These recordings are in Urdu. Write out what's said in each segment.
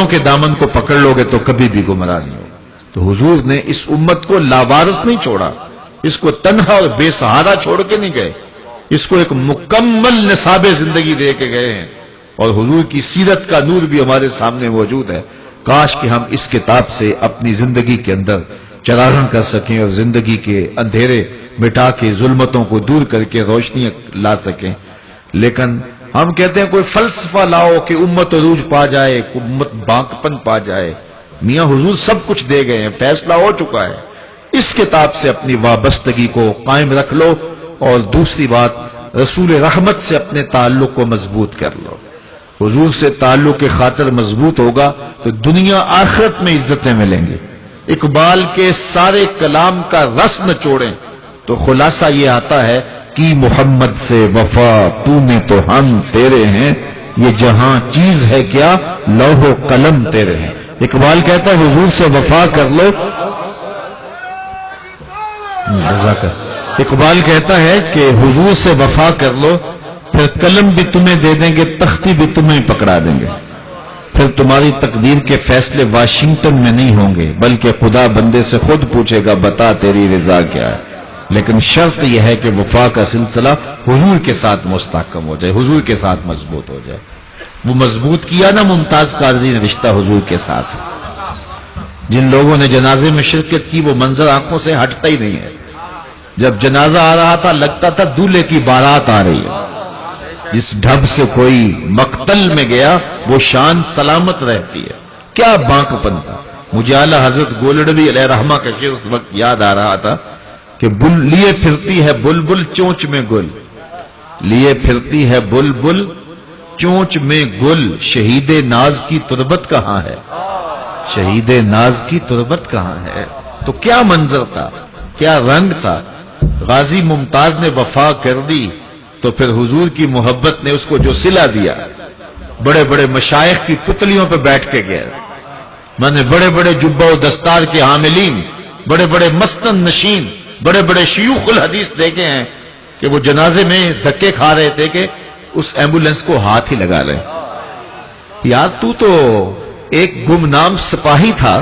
کے دامن کو پکڑ لو گے تو کبھی بھی گمراہ نہیں ہو۔ تو حضور نے اس امت کو لاوارث نہیں چھوڑا، اس کو تنہا اور بے سہارا چھوڑ کے نہیں گئے، اس کو ایک مکمل نصاب زندگی دے کے گئے ہیں، اور حضور کی سیرت کا نور بھی ہمارے سامنے موجود ہے۔ کاش کہ ہم اس کتاب سے اپنی زندگی کے اندر چراغاں کر سکیں اور زندگی کے اندھیرے مٹا کے ظلمتوں کو دور کر کے روشنی لا سکیں، لیکن ہم کہتے ہیں کوئی فلسفہ لاؤ کہ امت عروج پا جائے، امت بانکپن پا جائے۔ میاں حضور سب کچھ دے گئے ہیں، فیصلہ ہو چکا ہے۔ اس کتاب سے اپنی وابستگی کو قائم رکھ لو، اور دوسری بات، رسول رحمت سے اپنے تعلق کو مضبوط کر لو۔ حضور سے تعلق کے خاطر مضبوط ہوگا تو دنیا آخرت میں عزتیں ملیں گی۔ اقبال کے سارے کلام کا رس نچوڑیں تو خلاصہ یہ آتا ہے کہ محمد سے وفا تو نے تو ہم تیرے ہیں، یہ جہاں چیز ہے کیا لوح و قلم تیرے ہیں۔ اقبال کہتا ہے حضور سے وفا کر لو، اقبال کہتا ہے کہ حضور سے وفا کر لو، پھر قلم بھی تمہیں دے دیں گے، تختی بھی تمہیں پکڑا دیں گے، پھر تمہاری تقدیر کے فیصلے واشنگٹن میں نہیں ہوں گے، بلکہ خدا بندے سے خود پوچھے گا بتا تیری رضا کیا ہے۔ لیکن شرط یہ ہے کہ وفا کا سلسلہ حضور کے ساتھ مستحکم ہو جائے، حضور کے ساتھ مضبوط ہو جائے۔ وہ مضبوط کیا نا ممتاز قادری نے رشتہ حضور کے ساتھ۔ جن لوگوں نے جنازے میں شرکت کی وہ منظر آنکھوں سے ہٹتا ہی نہیں ہے۔ جب جنازہ آ رہا تھا لگتا تھا دولہے کی بارات آ رہی ہے۔ جس ڈھب سے کوئی مقتل میں گیا وہ شان سلامت رہتی ہے۔ کیا بانکپن تھا۔ مجھے اعلیٰ حضرت گولڑوی علیہ رحمہ کا شعر اس وقت یاد آ رہا تھا کہ لیے پھرتی ہے بلبل چونچ میں گل، لیے پھرتی ہے بلبل چونچ میں گل، شہید ناز کی تربت کہاں ہے، شہید ناز کی تربت کہاں ہے۔ تو کیا منظر تھا، کیا رنگ تھا۔ غازی ممتاز نے وفا کر دی تو پھر حضور کی محبت نے اس کو جو صلہ دیا، بڑے بڑے مشائخ کی پتلیوں پہ بیٹھ کے گیا۔ میں نے بڑے بڑے جبہ و دستار کے حاملین، بڑے بڑے مستن نشین، بڑے بڑے شیوخ الحدیث دیکھے ہیں کہ وہ جنازے میں دھکے کھا رہے تھے کہ اس ایمبولینس کو ہاتھ ہی لگا رہے۔ یار تو ایک گمنام سپاہی تھا،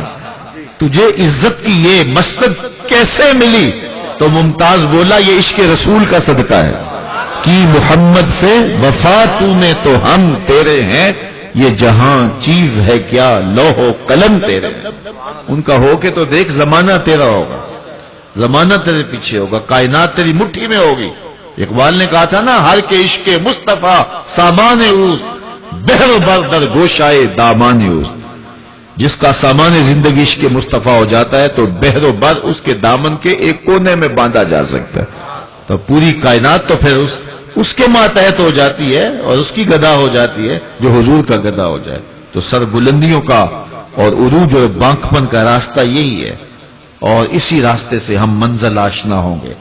تجھے عزت کی یہ مستند کیسے ملی؟ تو ممتاز بولا یہ عشق رسول کا صدقہ ہے کہ محمد سے وفا تو نے تو ہم تیرے ہیں، یہ جہاں چیز ہے کیا لوح و قلم تیرے ہیں۔ ان کا ہو کے تو دیکھ، زمانہ تیرا ہوگا، زمانہ تیرے پیچھے ہوگا، کائنات تیری مٹھی میں ہوگی۔ اقبال نے کہا تھا نا، ہر کے عشق مصطفیٰ سامان اوست، بحر و بر در گوشائے دامان اوست۔ جس کا سامان زندگی عشق مصطفیٰ ہو جاتا ہے تو بحر و بر اس کے دامن کے ایک کونے میں باندھا جا سکتا ہے، تو پوری کائنات تو پھر اس کے ماتحت ہو جاتی ہے اور اس کی گدا ہو جاتی ہے جو حضور کا گدا ہو جائے۔ تو سر بلندیوں کا اور عروج اور بانکپن کا راستہ یہی ہے، اور اسی راستے سے ہم منزل آشنا ہوں گے۔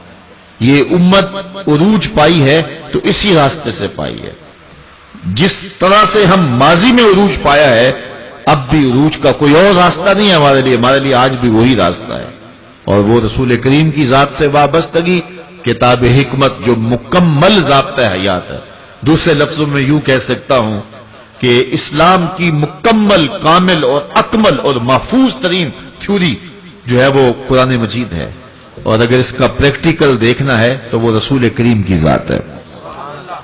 یہ امت عروج پائی ہے تو اسی راستے سے پائی ہے۔ جس طرح سے ہم ماضی میں عروج پایا ہے، اب بھی عروج کا کوئی اور راستہ نہیں ہے ہمارے لیے آج بھی وہی راستہ ہے، اور وہ رسول کریم کی ذات سے وابستگی، کتاب حکمت جو مکمل ضابطہ حیات ہے۔ دوسرے لفظوں میں یوں کہہ سکتا ہوں کہ اسلام کی مکمل، کامل اور اکمل اور محفوظ ترین تھیوری جو ہے وہ قرآن مجید ہے، اور اگر اس کا پریکٹیکل دیکھنا ہے تو وہ رسول کریم کی ذات ہے،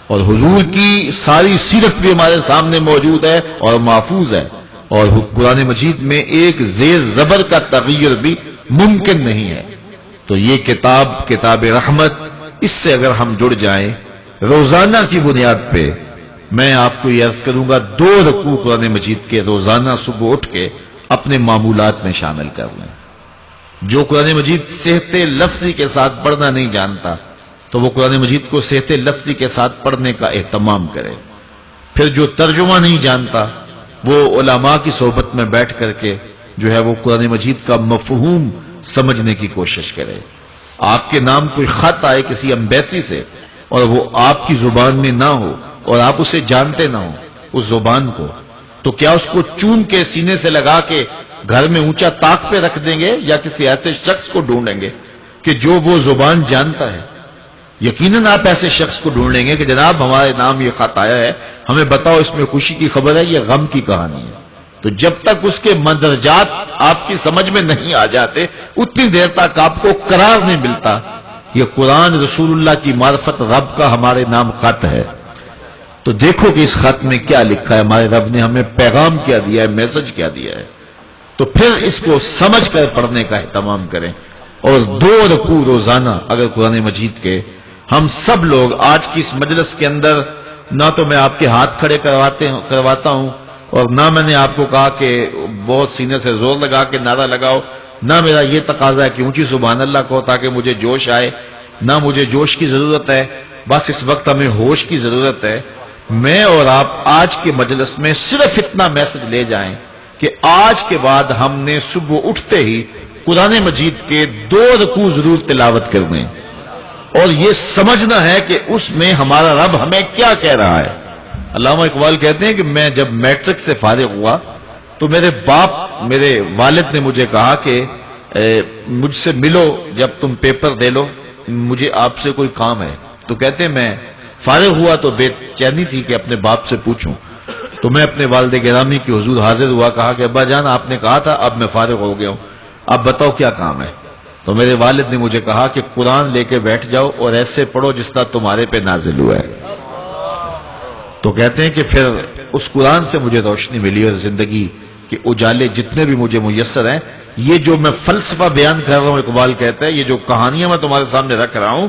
اور حضور کی ساری سیرت بھی ہمارے سامنے موجود ہے اور محفوظ ہے، اور قرآن مجید میں ایک زیر زبر کا تغیر بھی ممکن نہیں ہے۔ تو یہ کتاب رحمت، اس سے اگر ہم جڑ جائیں روزانہ کی بنیاد پہ، میں آپ کو یہ عرض کروں گا 2 رکوع قرآن مجید کے روزانہ صبح اٹھ کے اپنے معمولات میں شامل کر لیں۔ جو قرآن مجید صحت لفظی کے ساتھ پڑھنا نہیں جانتا تو وہ قرآن مجید کو صحت لفظی کے ساتھ پڑھنے کا اہتمام کرے۔ پھر جو ترجمہ نہیں جانتا وہ علماء کی صحبت میں بیٹھ کر کے جو ہے وہ قرآن مجید کا مفہوم سمجھنے کی کوشش کرے۔ آپ کے نام کوئی خط آئے کسی ایمبیسی سے اور وہ آپ کی زبان میں نہ ہو اور آپ اسے جانتے نہ ہو اس زبان کو، تو کیا اس کو چون کے سینے سے لگا کے گھر میں اونچا طاق پہ رکھ دیں گے، یا کسی ایسے شخص کو ڈھونڈیں گے کہ جو وہ زبان جانتا ہے؟ یقیناً آپ ایسے شخص کو ڈھونڈ لیں گے کہ جناب ہمارے نام یہ خط آیا ہے، ہمیں بتاؤ اس میں خوشی کی خبر ہے یا غم کی کہانی ہے۔ تو جب تک اس کے مندرجات آپ کی سمجھ میں نہیں آ جاتے اتنی دیر تک آپ کو قرار نہیں ملتا. یہ قرآن رسول اللہ کی معرفت رب کا ہمارے نام خط ہے. تو دیکھو کہ اس خط میں کیا لکھا ہے. ہمارے رب نے ہمیں پیغام کیا دیا ہے, میسج کیا دیا ہے. تو پھر اس کو سمجھ کر پڑھنے کا اہتمام کریں. اور 2 رکوع روزانہ اگر قرآن مجید کے ہم سب لوگ آج کی اس مجلس کے اندر, نہ تو میں آپ کے ہاتھ کھڑے کرواتا ہوں اور نہ میں نے آپ کو کہا کہ بہت سینے سے زور لگا کے نعرہ لگاؤ, نہ میرا یہ تقاضا ہے کہ اونچی سبحان اللہ کہو تاکہ مجھے جوش آئے, نہ مجھے جوش کی ضرورت ہے. بس اس وقت ہمیں ہوش کی ضرورت ہے. میں اور آپ آج کے مجلس میں صرف اتنا میسج لے جائیں کہ آج کے بعد ہم نے صبح اٹھتے ہی قرآن مجید کے 2 رکوع ضرور تلاوت کرنے, اور یہ سمجھنا ہے کہ اس میں ہمارا رب ہمیں کیا کہہ رہا ہے. علامہ اقبال کہتے ہیں کہ میں جب میٹرک سے فارغ ہوا تو میرے والد نے مجھے کہا کہ مجھ سے ملو جب تم پیپر دے لو, مجھے آپ سے کوئی کام ہے. تو کہتے ہیں میں فارغ ہوا تو بے چینی تھی کہ اپنے باپ سے پوچھوں. تو میں اپنے والد گرامی کی حضور حاضر ہوا, کہا کہ ابا جان آپ نے کہا تھا, اب میں فارغ ہو گیا ہوں, اب بتاؤ کیا کام ہے. تو میرے والد نے مجھے کہا کہ قرآن لے کے بیٹھ جاؤ اور ایسے پڑھو جس طرح تمہارے پہ نازل ہوا ہے. تو کہتے ہیں کہ پھر اس قرآن سے مجھے روشنی ملی اور زندگی کے اجالے جتنے بھی مجھے میسر ہیں, یہ جو میں فلسفہ بیان کر رہا ہوں, اقبال کہتا ہے یہ جو کہانیاں میں تمہارے سامنے رکھ رہا ہوں,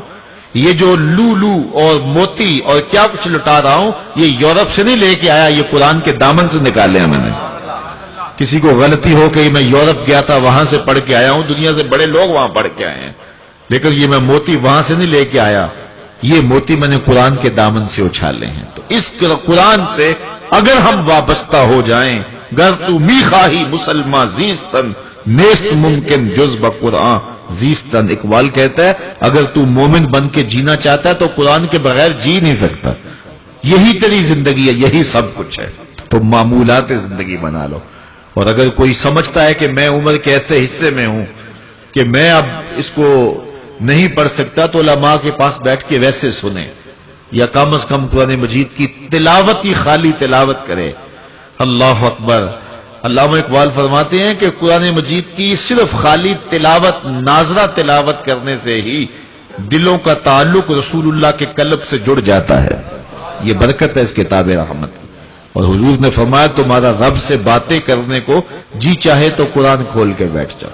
یہ جو لولو اور موتی اور کیا کچھ لٹا رہا ہوں, یہ یورپ سے نہیں لے کے آیا, یہ قرآن کے دامن سے نکالے ہیں میں نے. کسی کو غلطی ہو کہ میں یورپ گیا تھا وہاں سے پڑھ کے آیا ہوں, دنیا سے بڑے لوگ وہاں پڑھ کے آئے ہیں, لیکن یہ میں موتی وہاں سے نہیں لے کے آیا, یہ موتی میں نے قرآن کے دامن سے اچھالے ہیں. تو اس قرآن سے اگر ہم وابستہ ہو جائیں, گر تو می خواہی مسلمان زیستن نیست ممکن جز بقرآن زیستن. اقبال کہتا ہے اگر تو مومن بن کے جینا چاہتا ہے تو قرآن کے بغیر جی نہیں سکتا. یہی تیری زندگی ہے, یہی سب کچھ ہے. تو معمولات زندگی بنا لو. اور اگر کوئی سمجھتا ہے کہ میں عمر کے ایسے حصے میں ہوں کہ میں اب اس کو نہیں پڑھ سکتا, تو علماء کے پاس بیٹھ کے ویسے سنیں, یا کم از کم قرآن مجید کی تلاوت ہی خالی تلاوت کرے. اللہ اکبر. علامہ اقبال فرماتے ہیں کہ قرآن مجید کی صرف خالی تلاوت, ناظرہ تلاوت کرنے سے ہی دلوں کا تعلق رسول اللہ کے قلب سے جڑ جاتا ہے. یہ برکت ہے اس کتاب رحمت کی. اور حضور نے فرمایا تمہارا رب سے باتیں کرنے کو جی چاہے تو قرآن کھول کے بیٹھ جاؤ,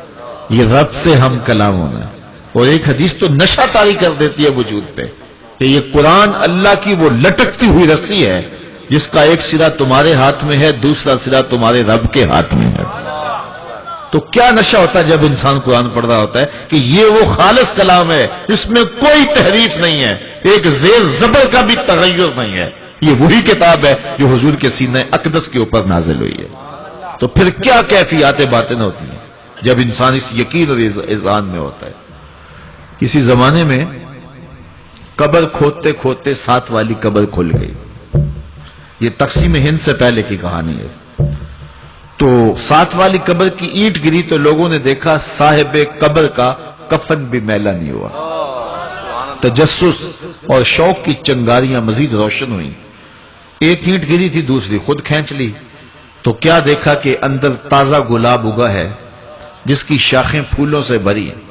یہ رب سے ہم کلام ہونا ہے. اور ایک حدیث تو نشہ طاری کر دیتی ہے وجود پہ کہ یہ قرآن اللہ کی وہ لٹکتی ہوئی رسی ہے جس کا ایک سرا تمہارے ہاتھ میں ہے, دوسرا سرا تمہارے رب کے ہاتھ میں ہے. تو کیا نشہ ہوتا ہے جب انسان قرآن پڑھ رہا ہوتا ہے کہ یہ وہ خالص کلام ہے, اس میں کوئی تحریف نہیں ہے, ایک زیر زبر کا بھی تغیر نہیں ہے. یہ وہی کتاب ہے جو حضور کے سینہ اقدس کے اوپر نازل ہوئی ہے. تو پھر کیا کیفیات باطن ہوتی ہیں جب انسان اس یقین اور اذعان میں ہوتا ہے. کسی زمانے میں قبر کھودتے کھودتے 7 والی قبر کھل گئی. یہ تقسیم ہند سے پہلے کی کہانی ہے. تو 7 والی قبر کی اینٹ گری تو لوگوں نے دیکھا صاحب قبر کا کفن بھی میلا نہیں ہوا. تجسس اور شوق کی چنگاریاں مزید روشن ہوئیں. ایک اینٹ گری تھی, دوسری خود کھینچ لی تو کیا دیکھا کہ اندر تازہ گلاب اگا ہے جس کی شاخیں پھولوں سے بھری ہیں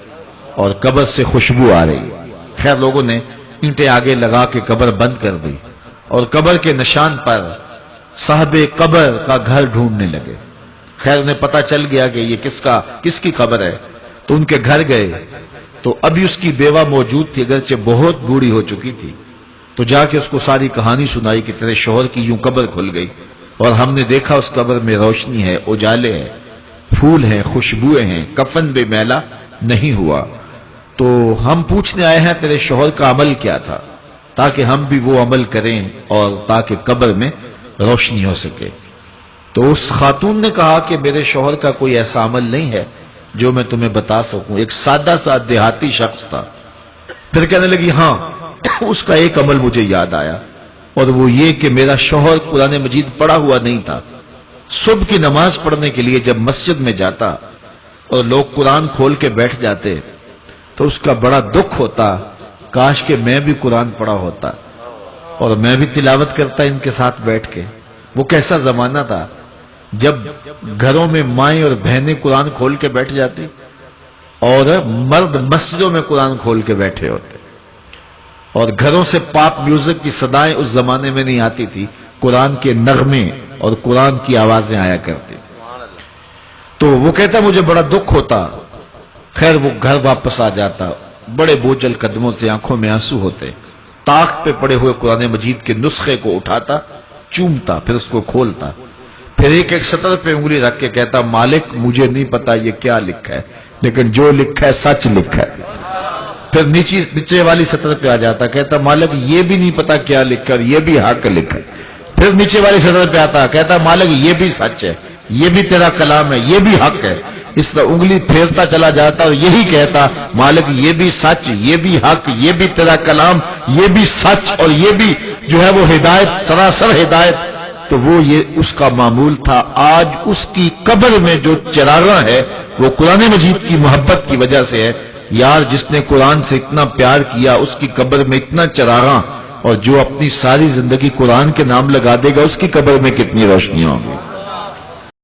اور قبر سے خوشبو آ رہی ہے. خیر لوگوں نے اینٹیں آگے لگا کے قبر بند کر دی اور قبر کے نشان پر صاحب قبر کا گھر ڈھونڈنے لگے. خیر انہیں پتا چل گیا کہ یہ کس کی قبر ہے. تو ان کے گھر گئے تو ابھی اس کی بیوہ موجود تھی, اگرچہ بہت بوڑھی ہو چکی تھی. تو جا کے اس کو ساری کہانی سنائی کہ تیرے شوہر کی یوں قبر کھل گئی اور ہم نے دیکھا اس قبر میں روشنی ہے, اجالے ہیں, پھول ہیں, خوشبوئیں ہیں, کفن بھی میلا نہیں ہوا. تو ہم پوچھنے آئے ہیں تیرے شوہر کا عمل کیا تھا تاکہ ہم بھی وہ عمل کریں اور تاکہ قبر میں روشنی ہو سکے. تو اس خاتون نے کہا کہ میرے شوہر کا کوئی ایسا عمل نہیں ہے جو میں تمہیں بتا سکوں. ایک سادہ سا دیہاتی شخص تھا. پھر کہنے لگی ہاں اس کا ایک عمل مجھے یاد آیا, اور وہ یہ کہ میرا شوہر قرآن مجید پڑھا ہوا نہیں تھا. صبح کی نماز پڑھنے کے لیے جب مسجد میں جاتا اور لوگ قرآن کھول کے بیٹھ جاتے تو اس کا بڑا دکھ ہوتا, کاش کہ میں بھی قرآن پڑھا ہوتا اور میں بھی تلاوت کرتا ان کے ساتھ بیٹھ کے. وہ کیسا زمانہ تھا جب گھروں میں مائیں اور بہنیں قرآن کھول کے بیٹھ جاتی اور مرد مسجدوں میں قرآن کھول کے بیٹھے ہوتے اور گھروں سے پاپ میوزک کی صدائیں اس زمانے میں نہیں آتی تھی، قرآن کے نغمے اور قرآن کی آوازیں آیا کرتی تھی، تو وہ کہتا مجھے بڑا دکھ ہوتا. خیر وہ گھر واپس آ جاتا، بڑے بوجھل قدموں سے آنکھوں میں آنسو ہوتے، طاق پہ پڑے ہوئے قرآن مجید کے نسخے کو اٹھاتا، چومتا، پھر اس کو کھولتا، پھر ایک ایک سطر پہ انگلی رکھ کے کہتا مالک مجھے نہیں پتا یہ کیا لکھا ہے، لیکن جو لکھا ہے سچ لکھا ہے. پھر نیچے والی سطر پہ آ جاتا، کہتا مالک یہ بھی نہیں پتا کیا لکھا ہے، یہ بھی حق لکھا ہے. پھر نیچے والی سطر پہ آتا، کہتا مالک یہ بھی سچ ہے، یہ بھی تیرا کلام ہے، یہ بھی حق ہے. اس طرح انگلی پھیرتا چلا جاتا اور یہی کہتا مالک یہ بھی سچ، یہ بھی حق، یہ بھی تیرا کلام، یہ بھی سچ، اور یہ بھی جو ہے وہ ہدایت، سراسر ہدایت. تو وہ یہ اس کا معمول تھا. آج اس کی قبر میں جو چراغاں ہے وہ قرآن مجید کی محبت کی وجہ سے ہے. یار جس نے قرآن سے اتنا پیار کیا اس کی قبر میں اتنا چراغاں، اور جو اپنی ساری زندگی قرآن کے نام لگا دے گا اس کی قبر میں کتنی روشنیاں ہوں گی.